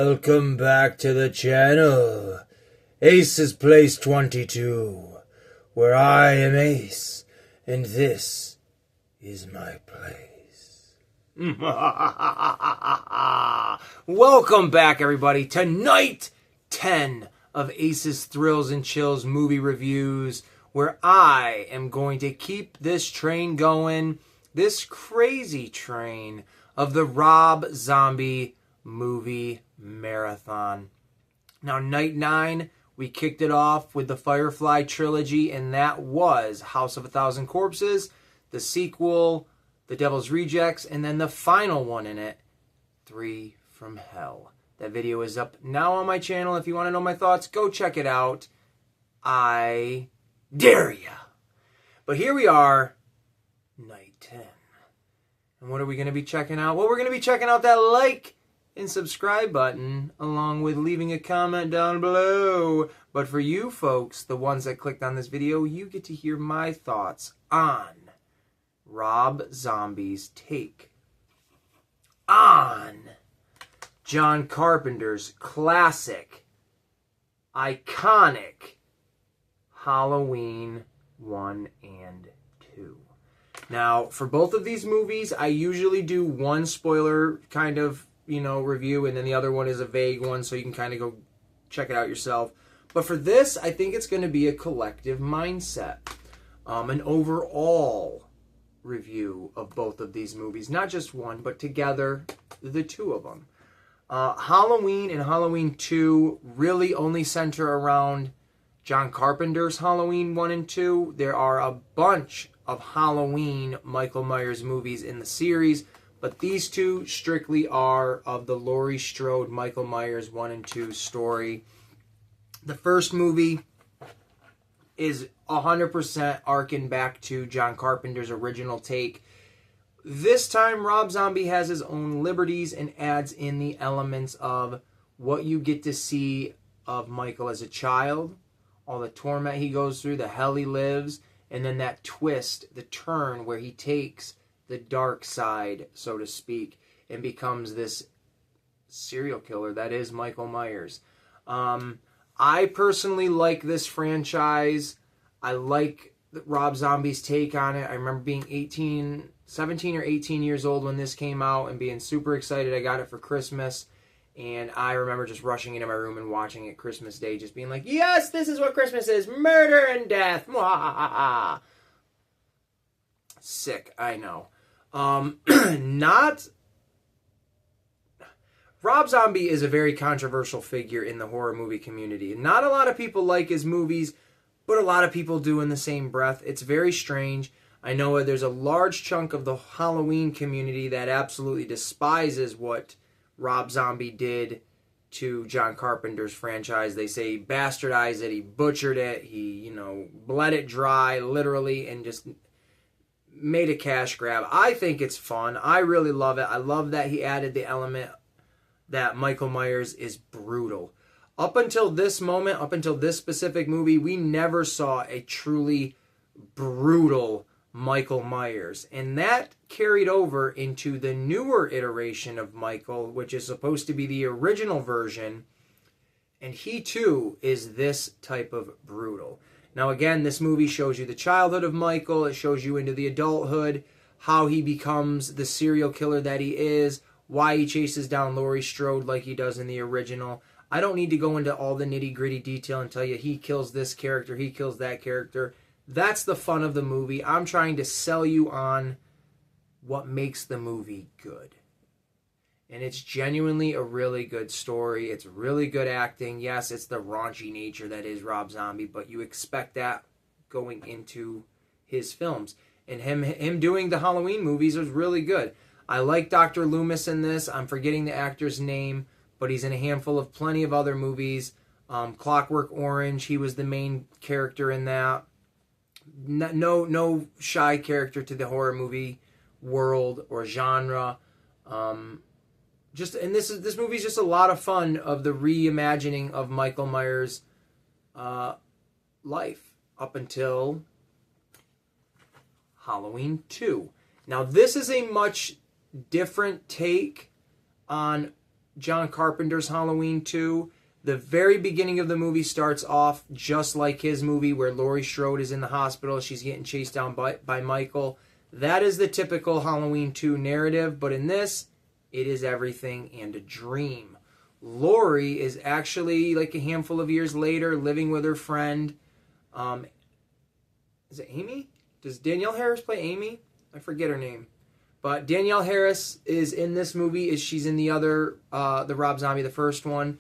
Welcome back to the channel, Ace's Place 22, where I am Ace, and this is my place. Welcome back, everybody, to Night 10 of Ace's Thrills and Chills movie reviews, where I am going to keep this train going, this crazy train of the Rob Zombie movie marathon. Now, night 9, we kicked it off with the Firefly trilogy, and that was House of a Thousand Corpses, the sequel, The Devil's Rejects, and then the final one in it, 3 from Hell. That video is up now on my channel. If you want to know my thoughts, go check it out. I dare ya. But here we are, night 10. And what are we going to be checking out? Well, we're going to be checking out that like and subscribe button, along with leaving a comment down below. But for you folks, the ones that clicked on this video, you get to hear my thoughts on Rob Zombie's take on John Carpenter's classic, iconic Halloween 1 and 2. Now, for both of these movies, I usually do one spoiler kind of review, and then the other one is a vague one, so you can kind of go check it out yourself. But for this, I think it's going to be a collective mindset, an overall review of both of these movies, not just one, but together, the two of them. Halloween and Halloween 2 really only center around John Carpenter's Halloween 1 and 2. There are a bunch of Halloween Michael Myers movies in the series, but these two strictly are of the Laurie Strode Michael Myers 1 and 2 story. The first movie is 100% arcing back to John Carpenter's original take. This time, Rob Zombie has his own liberties and adds in the elements of what you get to see of Michael as a child, all the torment he goes through, the hell he lives, and then that twist, the turn where he takes the dark side, so to speak, and becomes this serial killer that is Michael Myers. I personally like this franchise. I like Rob Zombie's take on it. I remember being 17 or 18 years old when this came out and being super excited. I got it for Christmas, and I remember just rushing into my room and watching it Christmas Day, just being like, yes, this is what Christmas is, murder and death. Mwahaha. Sick, I know. Rob Zombie is a very controversial figure in the horror movie community. Not a lot of people like his movies, but a lot of people do in the same breath. It's very strange. I know there's a large chunk of the Halloween community that absolutely despises what Rob Zombie did to John Carpenter's franchise. They say he bastardized it, he butchered it, he, bled it dry, literally, and just made a cash grab. I think it's fun. I really love it. I love that he added the element that Michael Myers is brutal. Up until this moment, up until this specific movie, we never saw a truly brutal Michael Myers. And that carried over into the newer iteration of Michael, which is supposed to be the original version. And he, too, is this type of brutal. Now, again, this movie shows you the childhood of Michael. It shows you into the adulthood, how he becomes the serial killer that he is, why he chases down Laurie Strode like he does in the original. I don't need to go into all the nitty-gritty detail and tell you he kills this character, he kills that character. That's the fun of the movie. I'm trying to sell you on what makes the movie good. And it's genuinely a really good story. It's really good acting. Yes, it's the raunchy nature that is Rob Zombie, but you expect that going into his films. And him doing the Halloween movies was really good. I like Dr. Loomis in this. I'm forgetting the actor's name, but he's in a handful of plenty of other movies. Clockwork Orange, he was the main character in that. No shy character to the horror movie world or genre. This movie's just a lot of fun of the reimagining of Michael Myers' life up until Halloween 2. Now, this is a much different take on John Carpenter's Halloween 2. The very beginning of the movie starts off just like his movie, where Laurie Strode is in the hospital. She's getting chased down by Michael. That is the typical Halloween 2 narrative, but in this, it is everything and a dream. Laurie is actually, like a handful of years later, living with her friend. Is it Amy? Does Danielle Harris play Amy? I forget her name. But Danielle Harris is in this movie. She's in the other, the Rob Zombie, the first one.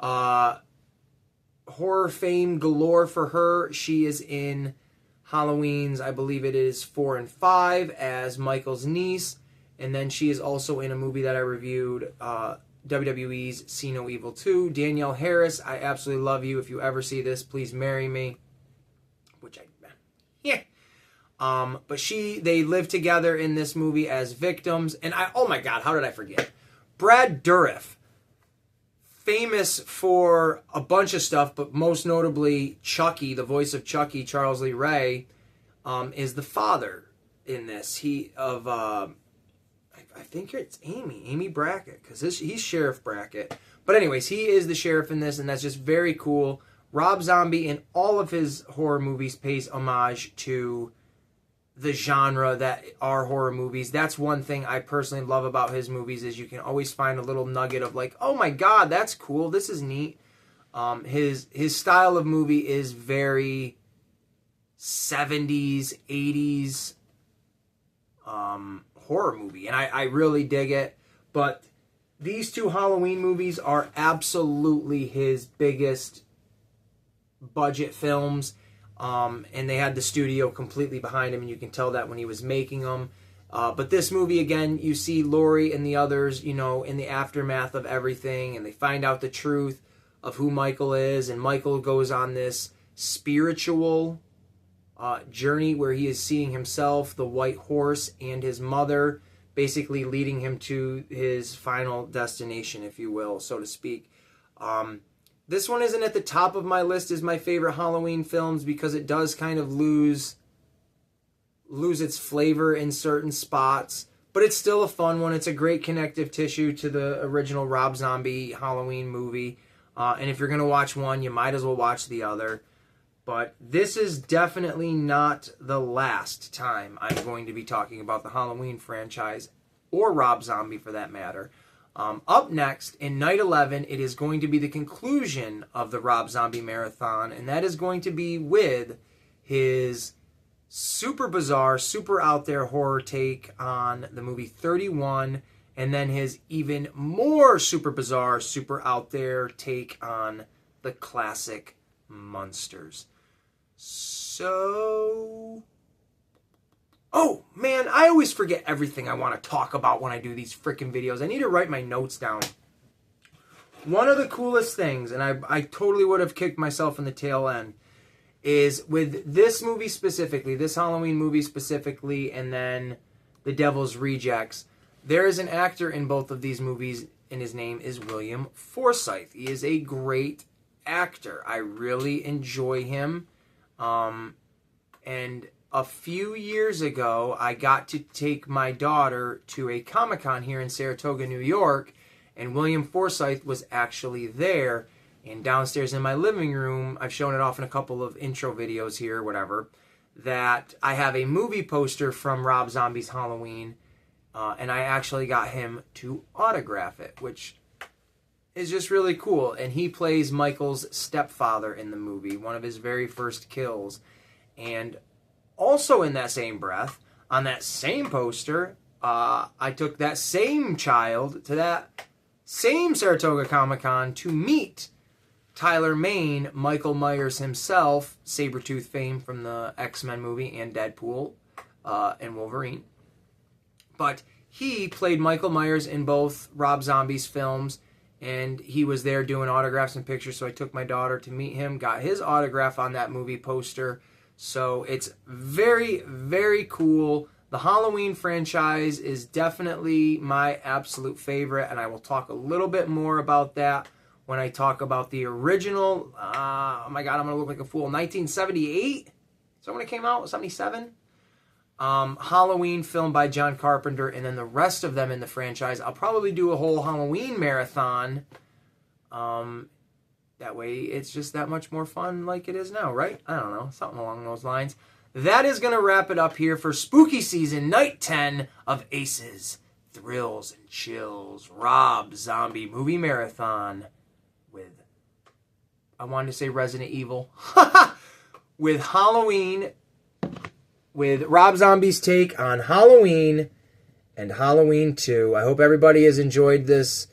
Horror fame galore for her. She is in Halloween's, I believe it is 4 and 5, as Michael's niece. And then she is also in a movie that I reviewed, WWE's See No Evil 2. Danielle Harris, I absolutely love you. If you ever see this, please marry me. Which yeah. But they live together in this movie as victims. And oh my God, how did I forget? Brad Dourif, famous for a bunch of stuff, but most notably Chucky, the voice of Chucky, Charles Lee Ray, is the father in this. I think it's Amy Brackett, because he's Sheriff Brackett. But anyways, he is the sheriff in this, and that's just very cool. Rob Zombie in all of his horror movies pays homage to the genre that are horror movies. That's one thing I personally love about his movies, is you can always find a little nugget of like, oh my God, that's cool, this is neat. His style of movie is very 70s, 80s horror movie, and I really dig it. But these two Halloween movies are absolutely his biggest budget films. And they had the studio completely behind him, and you can tell that when he was making them. But this movie, again, you see Laurie and the others, in the aftermath of everything, and they find out the truth of who Michael is, and Michael goes on this spiritual journey where he is seeing himself, the white horse, and his mother, basically leading him to his final destination, if you will, so to speak. This one isn't at the top of my list as my favorite Halloween films, because it does kind of lose its flavor in certain spots, but it's still a fun one. It's a great connective tissue to the original Rob Zombie Halloween movie, and if you're going to watch one, you might as well watch the other. But this is definitely not the last time I'm going to be talking about the Halloween franchise, or Rob Zombie for that matter. Up next, in Night 11, it is going to be the conclusion of the Rob Zombie Marathon, and that is going to be with his super bizarre, super out there horror take on the movie 31, and then his even more super bizarre, super out there take on the classic Munsters. So... oh, man, I always forget everything I want to talk about when I do these freaking videos. I need to write my notes down. One of the coolest things, and I totally would have kicked myself in the tail end, is with this movie specifically, this Halloween movie specifically, and then The Devil's Rejects, there is an actor in both of these movies, and his name is William Forsythe. He is a great actor. I really enjoy him. And a few years ago, I got to take my daughter to a Comic-Con here in Saratoga, New York, and William Forsythe was actually there. And downstairs in my living room, I've shown it off in a couple of intro videos here, whatever, that I have a movie poster from Rob Zombie's Halloween, and I actually got him to autograph it, which is just really cool. And he plays Michael's stepfather in the movie, one of his very first kills. And also in that same breath, on that same poster, I took that same child to that same Saratoga Comic-Con to meet Tyler Mane, Michael Myers himself, Sabretooth fame from the X-Men movie and Deadpool and Wolverine. But he played Michael Myers in both Rob Zombie's films, and he was there doing autographs and pictures, so I took my daughter to meet him, got his autograph on that movie poster. So it's very, very cool. The Halloween franchise is definitely my absolute favorite, and I will talk a little bit more about that when I talk about the original, oh my God, I'm going to look like a fool, 1978? Is that when it came out? 77? Halloween film by John Carpenter, and then the rest of them in the franchise. I'll probably do a whole Halloween marathon. That way it's just that much more fun like it is now, right? I don't know, something along those lines. That is going to wrap it up here for Spooky Season, Night 10 of Aces, Thrills and Chills, Rob Zombie Movie Marathon with, I wanted to say Resident Evil, with Halloween, with Rob Zombie's take on Halloween and Halloween 2. I hope everybody has enjoyed this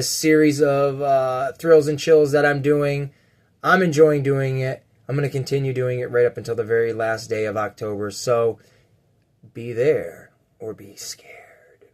series of Thrills and Chills that I'm doing. I'm enjoying doing it. I'm going to continue doing it right up until the very last day of October. So be there or be scared.